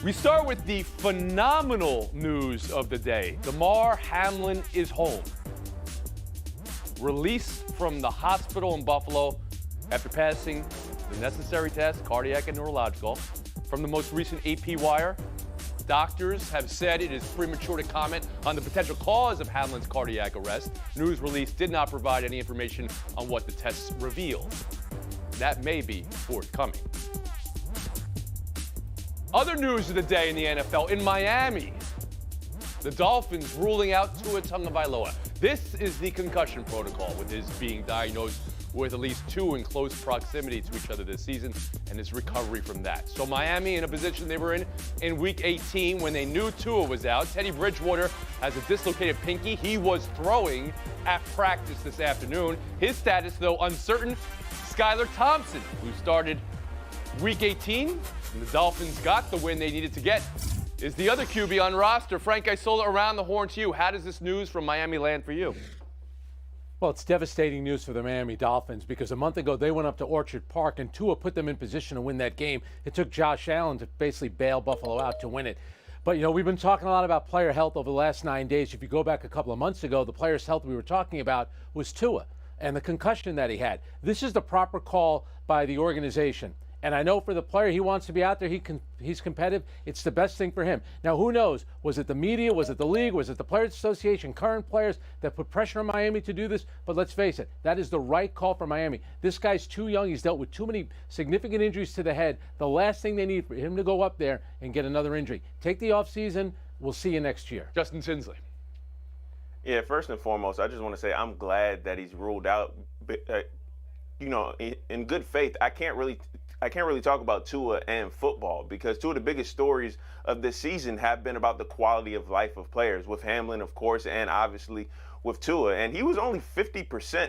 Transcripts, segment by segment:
We start with the phenomenal news of the day. Damar Hamlin is home. Released from the hospital in Buffalo after passing the necessary tests, cardiac and neurological. From the most recent AP wire, doctors have said it is premature to comment on the potential cause of Hamlin's cardiac arrest. News release did not provide any information on what the tests revealed. That may be forthcoming. Other news of the day in the NFL, in Miami, the Dolphins ruling out Tua Tagovailoa. This is the concussion protocol, with his being diagnosed with at least 2 in close proximity to each other this season, and his recovery from that. So Miami in a position they were in Week 18 when they knew Tua was out. Teddy Bridgewater has a dislocated pinky. He was throwing at practice this afternoon. His status, though, uncertain. Skylar Thompson, who started Week 18, and the Dolphins got the win they needed to get, is the other QB on roster. Frank Isola, around the horn to you. How does this news from Miami land for you? Well, it's devastating news for the Miami Dolphins because a month ago they went up to Orchard Park and Tua put them in position to win that game. It took Josh Allen to basically bail Buffalo out to win it. But, we've been talking a lot about player health over the last 9 days. If you go back a couple of months ago, the player's health we were talking about was Tua and the concussion that he had. This is the proper call by the organization. And I know for the player, he wants to be out there. He's competitive. It's the best thing for him. Now, who knows? Was it the media? Was it the league? Was it the Players Association, current players that put pressure on Miami to do this? But let's face it, that is the right call for Miami. This guy's too young. He's dealt with too many significant injuries to the head. The last thing they need for him to go up there and get another injury. Take the offseason. We'll see you next year. Justin Tinsley. Yeah, first and foremost, I just want to say I'm glad that he's ruled out. In good faith, I can't really talk about Tua and football because two of the biggest stories of this season have been about the quality of life of players, with Hamlin, of course, and obviously with Tua. And he was only 50%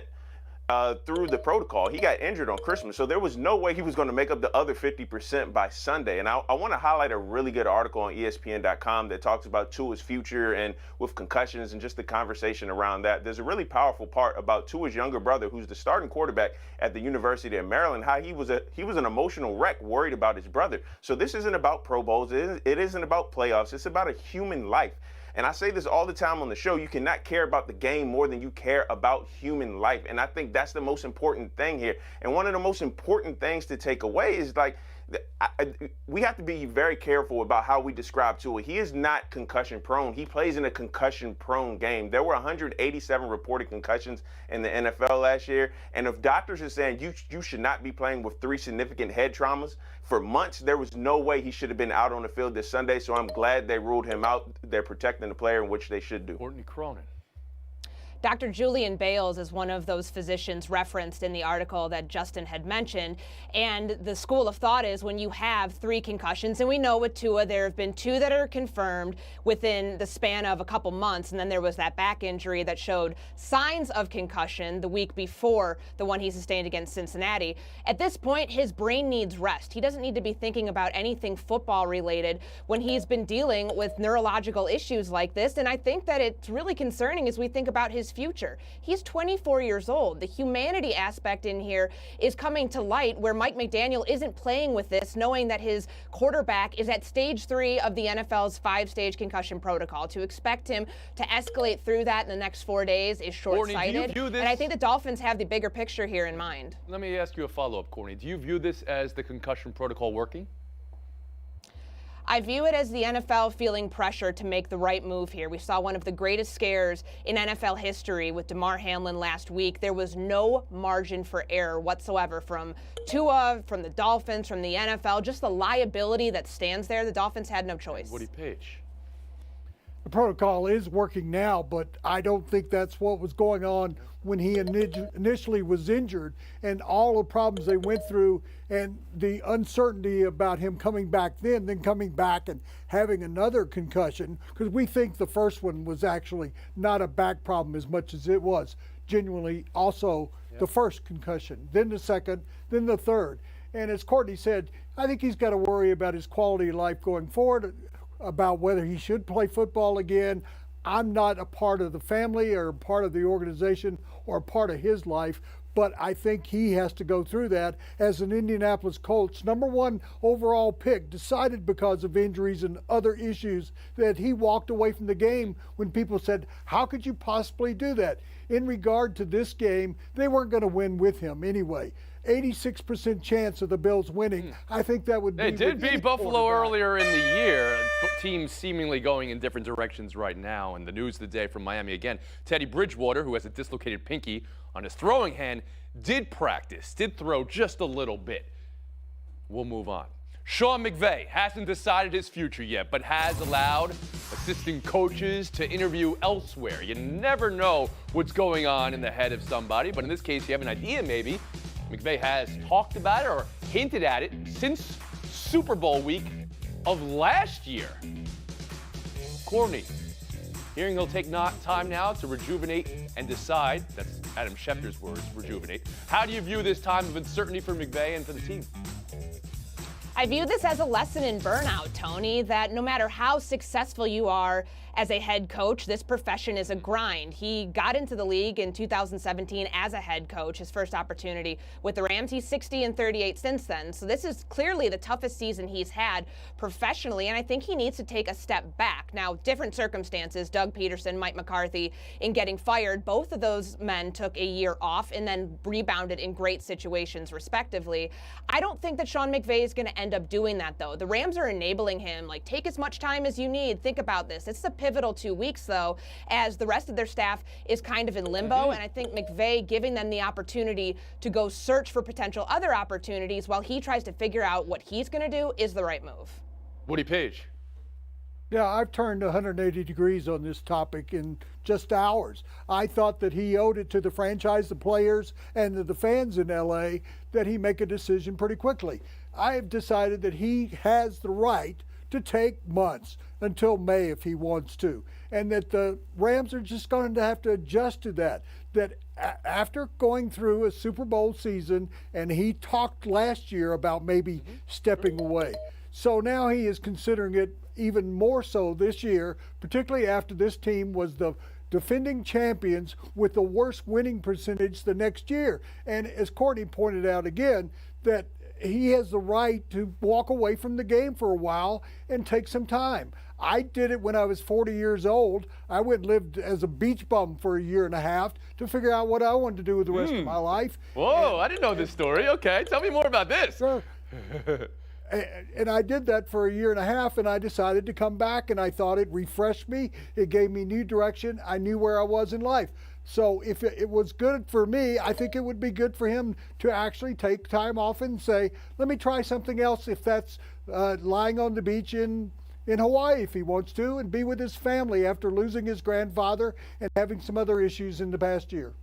through the protocol. He got injured on Christmas, so there was no way he was going to make up the other 50% by Sunday. And I want to highlight a really good article on ESPN.com that talks about Tua's future and with concussions and just the conversation around that. There's a really powerful part about Tua's younger brother, who's the starting quarterback at the University of Maryland, how he was an emotional wreck, worried about his brother. So this isn't about Pro Bowls. It isn't about playoffs. It's about a human life. And I say this all the time on the show, you cannot care about the game more than you care about human life. And I think that's the most important thing here. And one of the most important things to take away is we have to be very careful about how we describe Tua. He is not concussion prone. He plays in a concussion prone game. There were 187 reported concussions in the NFL last year. And if doctors are saying you should not be playing with 3 significant head traumas for months, there was no way he should have been out on the field this Sunday. So I'm glad they ruled him out. They're protecting the player, in which they should do. Courtney Cronin. Dr. Julian Bales is one of those physicians referenced in the article that Justin had mentioned. And the school of thought is when you have 3 concussions, and we know with Tua there have been 2 that are confirmed within the span of a couple months, and then there was that back injury that showed signs of concussion the week before the one he sustained against Cincinnati. At this point, his brain needs rest. He doesn't need to be thinking about anything football related when he's been dealing with neurological issues like this. And I think that it's really concerning as we think about his future. He's 24 years old. The humanity aspect in here is coming to light, where Mike McDaniel isn't playing with this, knowing that his quarterback is at stage 3 of the NFL's 5-stage concussion protocol. To expect him to escalate through that in the next 4 days is short-sighted. And I think the Dolphins have the bigger picture here in mind. Let me ask you a follow-up, Courtney. Do you view this as the concussion protocol working? I view it as the NFL feeling pressure to make the right move here. We saw one of the greatest scares in NFL history with Damar Hamlin last week. There was no margin for error whatsoever from Tua, from the Dolphins, from the NFL. Just the liability that stands there. The Dolphins had no choice. Woody Page. The protocol is working now, but I don't think that's what was going on when he initially was injured, and all the problems they went through and the uncertainty about him coming back then coming back and having another concussion, because we think the first one was actually not a back problem as much as it was genuinely also the first concussion, then the second, then the third. And as Courtney said, I think he's got to worry about his quality of life going forward, about whether he should play football again. I'm not a part of the family or a part of the organization or a part of his life, but I think he has to go through that as an Indianapolis Colts #1 overall pick, decided because of injuries and other issues that he walked away from the game when people said, how could you possibly do that? In regard to this game, they weren't going to win with him anyway. 86% chance of the Bills winning. I think that would be. They did beat Buffalo earlier in the year. Teams seemingly going in different directions right now. And the news of the day from Miami again: Teddy Bridgewater, who has a dislocated pinky on his throwing hand, did practice, did throw just a little bit. We'll move on. Sean McVay hasn't decided his future yet, but has allowed assistant coaches to interview elsewhere. You never know what's going on in the head of somebody, but in this case, you have an idea maybe. McVay has talked about it or hinted at it since Super Bowl week of last year. Courtney, hearing he'll take time now to rejuvenate and decide. That's Adam Schefter's words, rejuvenate. How do you view this time of uncertainty for McVay and for the team? I view this as a lesson in burnout, Tony, that no matter how successful you are as a head coach, this profession is a grind. He got into the league in 2017 as a head coach, his first opportunity with the Rams. He's 60-38 since then. So this is clearly the toughest season he's had professionally, and I think he needs to take a step back. Now, different circumstances, Doug Peterson, Mike McCarthy, in getting fired, both of those men took a year off and then rebounded in great situations, respectively. I don't think that Sean McVay is going to end up doing that, though. The Rams are enabling him, like, take as much time as you need. Think about this. It's a pivotal 2 weeks, though, as the rest of their staff is kind of in limbo, and I think McVay giving them the opportunity to go search for potential other opportunities while he tries to figure out what he's going to do is the right move. Woody Page. Yeah, I've turned 180 degrees on this topic in just hours. I thought that he owed it to the franchise, the players, and the fans in L.A. that he make a decision pretty quickly. I have decided that he has the right to take months until May if he wants to, and that the Rams are just going to have to adjust to that. That after going through a Super Bowl season, and he talked last year about maybe stepping away. So now he is considering it even more so this year, particularly after this team was the defending champions with the worst winning percentage the next year. And as Courtney pointed out again, that he has the right to walk away from the game for a while and take some time. I did it when I was 40 years old. I went and lived as a beach bum for a year and a half to figure out what I wanted to do with the rest of my life. Whoa, I didn't know this story. Okay, tell me more about this. Sure. And I did that for a year and a half, and I decided to come back, and I thought it refreshed me. It gave me new direction. I knew where I was in life. So if it was good for me, I think it would be good for him to actually take time off and say, let me try something else, if that's lying on the beach in Hawaii if he wants to, and be with his family after losing his grandfather and having some other issues in the past year.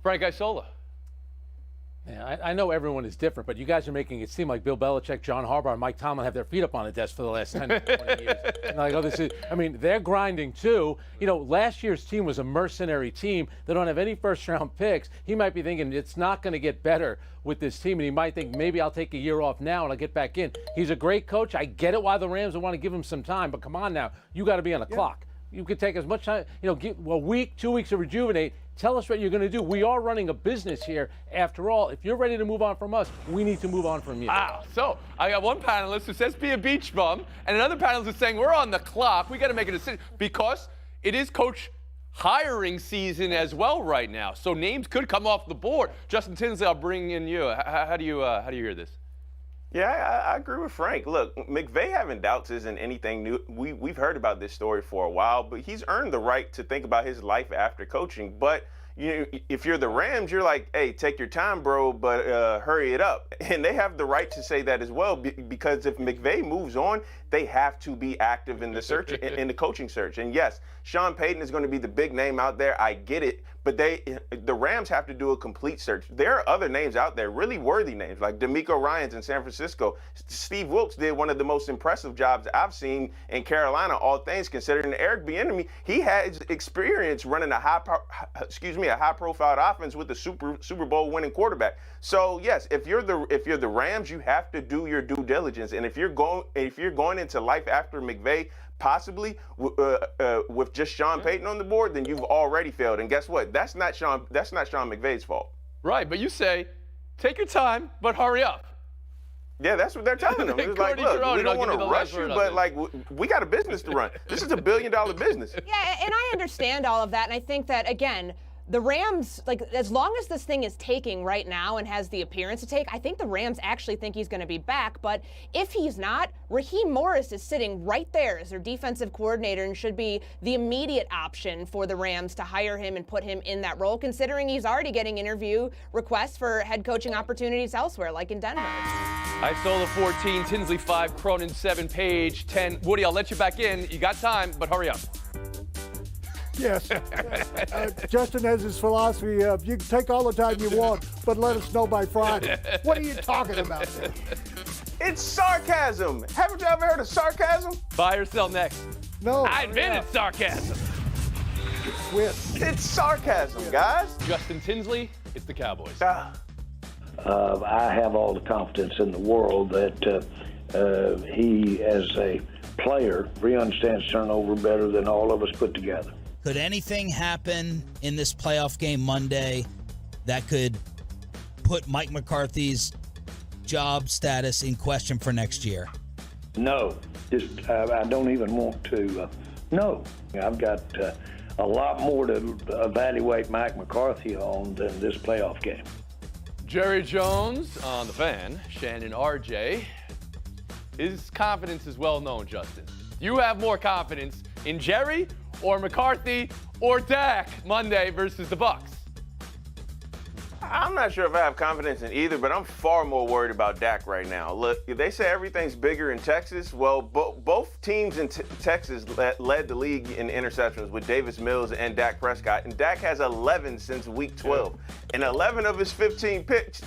Frank Isola. Yeah, I know everyone is different, but you guys are making it seem like Bill Belichick, John Harbaugh, and Mike Tomlin have their feet up on the desk for the last 10 to 20 years. And like, oh, I mean, they're grinding too. You know, last year's team was a mercenary team. They don't have any first-round picks. He might be thinking it's not going to get better with this team, and he might think maybe I'll take a year off now and I'll get back in. He's a great coach. I get it why the Rams would want to give him some time, but come on now. You got to be on the clock. You could take as much time, give a week, 2 weeks to rejuvenate. Tell us what you're going to do. We are running a business here. After all, if you're ready to move on from us, we need to move on from you. Wow. So I got one panelist who says be a beach bum, and another panelist is saying we're on the clock. We got to make a decision because it is coach hiring season as well right now. So names could come off the board. Justin Tinsley, I'll bring in you. How do you hear this? Yeah, I agree with Frank. Look, McVay having doubts isn't anything new. We've heard about this story for a while, but he's earned the right to think about his life after coaching. But if you're the Rams, you're like, hey, take your time, bro, but hurry it up. And they have the right to say that as well, because if McVay moves on, they have to be active in the search, in the coaching search. And yes, Sean Payton is going to be the big name out there. I get it. But the Rams have to do a complete search. There are other names out there, really worthy names, like DeMeco Ryans in San Francisco. Steve Wilkes did one of the most impressive jobs I've seen in Carolina, all things considered. And Eric Bieniemy, he has experience running a high-profile offense with a Super Bowl winning quarterback. So yes, if you're the Rams, you have to do your due diligence. And if you're going into life after McVay, possibly with just Sean Payton on the board, then you've already failed. And guess what? That's not Sean McVay's fault. Right, but you say, take your time, but hurry up. Yeah, that's what they're telling them. It's like, look, we don't want to rush you, but like we got a business to run. This is a billion-dollar business. Yeah, and I understand all of that, and I think that, again, the Rams, like, as long as this thing is taking right now and has the appearance to take, I think the Rams actually think he's going to be back. But if he's not, Raheem Morris is sitting right there as their defensive coordinator and should be the immediate option for the Rams to hire him and put him in that role, considering he's already getting interview requests for head coaching opportunities elsewhere, like in Denver. Isola 14, Tinsley 5, Cronin 7, Page 10. Woody, I'll let you back in. You got time, but hurry up. Yes. Justin has his philosophy of you can take all the time you want, but let us know by Friday. What are you talking about? It's sarcasm. Haven't you ever heard of sarcasm? Buy or sell next. No. I admit it's sarcasm. Quit. It's sarcasm, guys. Justin Tinsley, it's the Cowboys. I have all the confidence in the world that he, as a player, he understands turnover better than all of us put together. Could anything happen in this playoff game Monday that could put Mike McCarthy's job status in question for next year? No, I don't even want to. No, I've got a lot more to evaluate Mike McCarthy on than this playoff game. Jerry Jones on the Fan, Shannon RJ. His confidence is well known, Justin. You have more confidence in Jerry or McCarthy or Dak Monday versus the Bucs? I'm not sure if I have confidence in either, but I'm far more worried about Dak right now. Look, they say everything's bigger in Texas. Well, both teams in Texas led the league in interceptions with Davis Mills and Dak Prescott, and Dak has 11 since week 12. And 11 of his 15 picks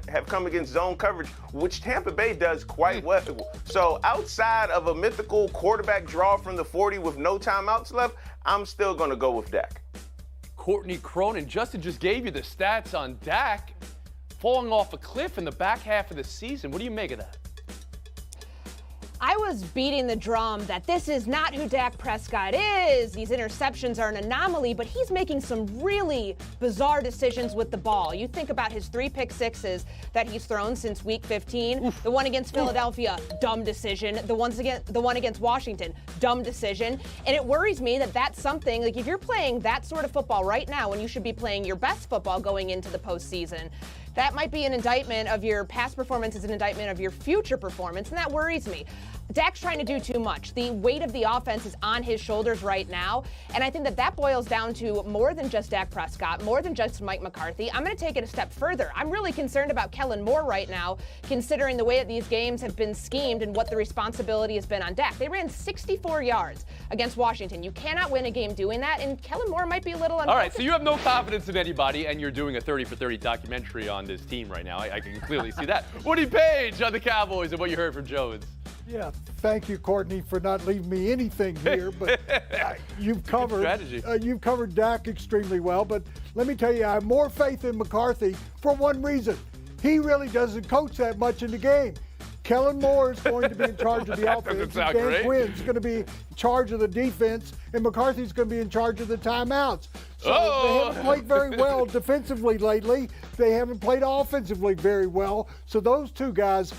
have come against zone coverage, which Tampa Bay does quite well. So outside of a mythical quarterback draw from the 40 with no timeouts left, I'm still going to go with Dak. Courtney Cronin, Justin just gave you the stats on Dak falling off a cliff in the back half of the season. What do you make of that? I was beating the drum that this is not who Dak Prescott is. These interceptions are an anomaly, but he's making some really bizarre decisions with the ball. You think about his 3 pick sixes that he's thrown since week 15. The one against Philadelphia, dumb decision. The one against Washington, dumb decision. And it worries me that that's something, like if you're playing that sort of football right now when you should be playing your best football going into the postseason, that might be an indictment of your past performance, is an indictment of your future performance, and that worries me. Dak's trying to do too much. The weight of the offense is on his shoulders right now, and I think that boils down to more than just Dak Prescott, more than just Mike McCarthy. I'm going to take it a step further. I'm really concerned about Kellen Moore right now, considering the way that these games have been schemed and what the responsibility has been on Dak. They ran 64 yards against Washington. You cannot win a game doing that, and Kellen Moore might be a little unfocused. All right, so you have no confidence in anybody, and you're doing a 30 for 30 documentary on this team right now. I can clearly see that. Woody Page on the Cowboys and what you heard from Jones. Yeah, thank you, Courtney, for not leaving me anything here. But you've covered Dak extremely well. But let me tell you, I have more faith in McCarthy for one reason. He really doesn't coach that much in the game. Kellen Moore is going to be in charge of the offense. Dan Quinn's going to be in charge of the defense, and McCarthy's going to be in charge of the timeouts. So they haven't played very well defensively lately. They haven't played offensively very well. So those two guys,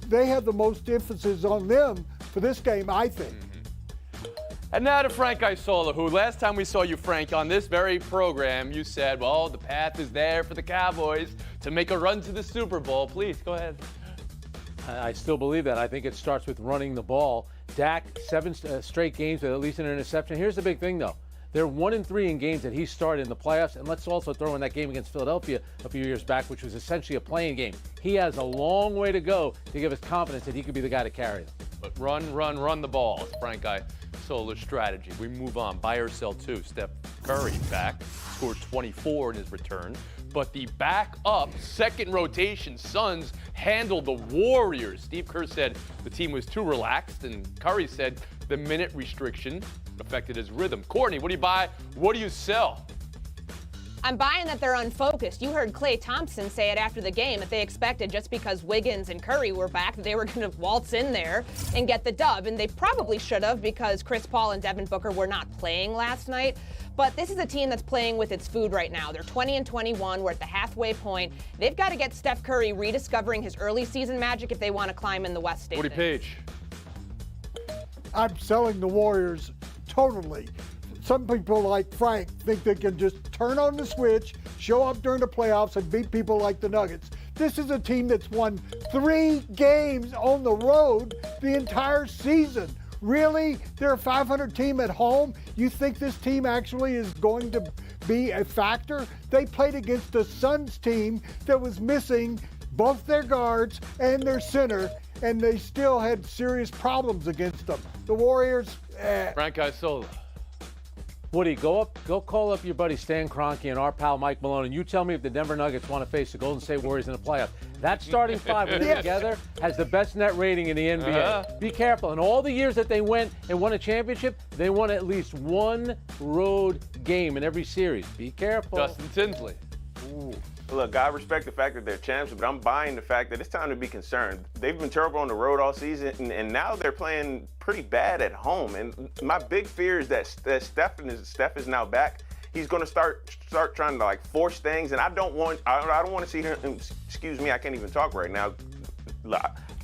they have the most emphasis on them for this game, I think. And now to Frank Isola, who last time we saw you, Frank, on this very program, you said, well, the path is there for the Cowboys to make a run to the Super Bowl. Please, go ahead. I still believe that. I think it starts with running the ball. Dak, 7 straight games with at least an interception. Here's the big thing, though. They're 1-3 in games that he started in the playoffs, and let's also throw in that game against Philadelphia a few years back, which was essentially a playing game. He has a long way to go to give us confidence that he could be the guy to carry them. But run the ball. It's Frank Isola's strategy. We move on. Buy or sell 2. Steph Curry back, scored 24 in his return. But the backup second rotation Suns handled the Warriors. Steve Kerr said the team was too relaxed, and Curry said the minute restriction affected his rhythm. Courtney, what do you buy? What do you sell? I'm buying that they're unfocused. You heard Klay Thompson say it after the game that they expected just because Wiggins and Curry were back that they were going to waltz in there and get the dub. And they probably should have because Chris Paul and Devin Booker were not playing last night. But this is a team that's playing with its food right now. They're 20-21. We're at the halfway point. They've got to get Steph Curry rediscovering his early season magic if they want to climb in the West standings. Woody Page. I'm selling the Warriors totally. Some people like Frank think they can just turn on the switch, show up during the playoffs, and beat people like the Nuggets. This is a team that's won 3 games on the road the entire season. Really? They're a 500 team at home? You think this team actually is going to be a factor? They played against the Suns team that was missing both their guards and their center, and they still had serious problems against them. The Warriors, Frank Isola. Woody, go call up your buddy Stan Kroenke and our pal Mike Malone, and you tell me if the Denver Nuggets want to face the Golden State Warriors in the playoffs. That starting five when they're together has the best net rating in the NBA. Be careful. In all the years that they went and won a championship, they won at least one road game in every series. Be careful. Justin Tinsley. Ooh. Look, I respect the fact that they're champs, but I'm buying the fact that it's time to be concerned. They've been terrible on the road all season, and now they're playing pretty bad at home. And my big fear is that Steph is now back. He's going to start trying to like force things, and I don't want to see him. Excuse me, I can't even talk right now.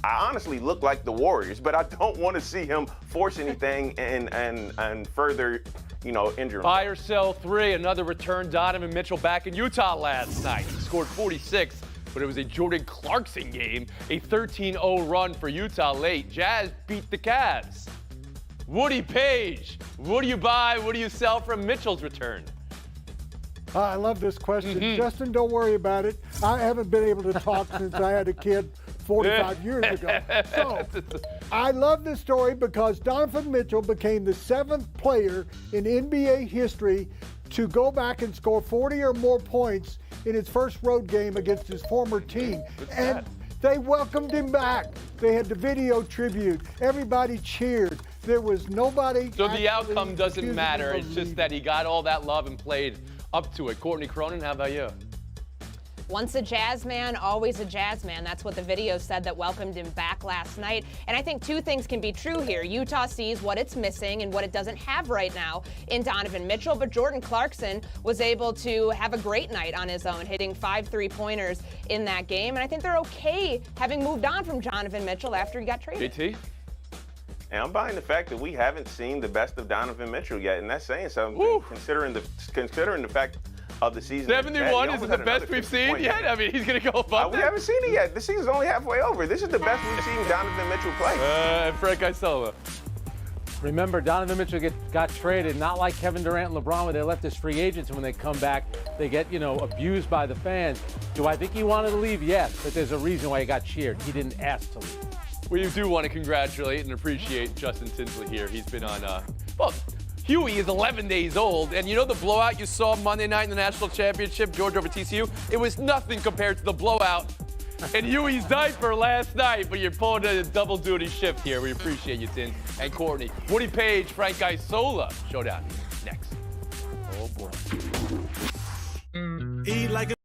I honestly look like the Warriors, but I don't want to see him force anything and further, injure him. Buy or sell 3. Another return. Donovan Mitchell back in Utah last night. He scored 46, but it was a Jordan Clarkson game. A 13-0 run for Utah late. Jazz beat the Cavs. Woody Page. What do you buy? What do you sell from Mitchell's return? I love this question. Justin, don't worry about it. I haven't been able to talk since I had a kid 45 years ago. So I love this story because Donovan Mitchell became the 7th player in NBA history to go back and score 40 or more points in his first road game against his former team. And they welcomed him back. They had the video tribute. Everybody cheered. There was nobody. So the outcome doesn't matter. It's just that he got all that love and played up to it. Courtney Cronin, how about you? Once a Jazz man, always a Jazz man. That's what the video said that welcomed him back last night. And I think 2 things can be true here. Utah sees what it's missing and what it doesn't have right now in Donovan Mitchell. But Jordan Clarkson was able to have a great night on his own, hitting 5 3-pointers in that game. And I think they're okay having moved on from Donovan Mitchell after he got traded. JT? And I'm buying the fact that we haven't seen the best of Donovan Mitchell yet, and that's saying something. Considering the fact of the season. 71 isn't the best we've seen yet. I mean, he's going to go above We haven't seen it yet. The season's only halfway over. This is the best we've seen Donovan Mitchell play. And Frank Isola. Remember, Donovan Mitchell got traded, not like Kevin Durant and LeBron, where they left as free agents, and when they come back, they get, abused by the fans. Do I think he wanted to leave? Yes, but there's a reason why he got cheered. He didn't ask to leave. We do want to congratulate and appreciate Justin Tinsley here. He's been on, Huey is 11 days old, and the blowout you saw Monday night in the national championship, Georgia over TCU? It was nothing compared to the blowout in Huey's diaper last night, but you're pulling a double duty shift here. We appreciate you, Tin and Courtney. Woody Page, Frank Isola. Showdown next. Oh, boy.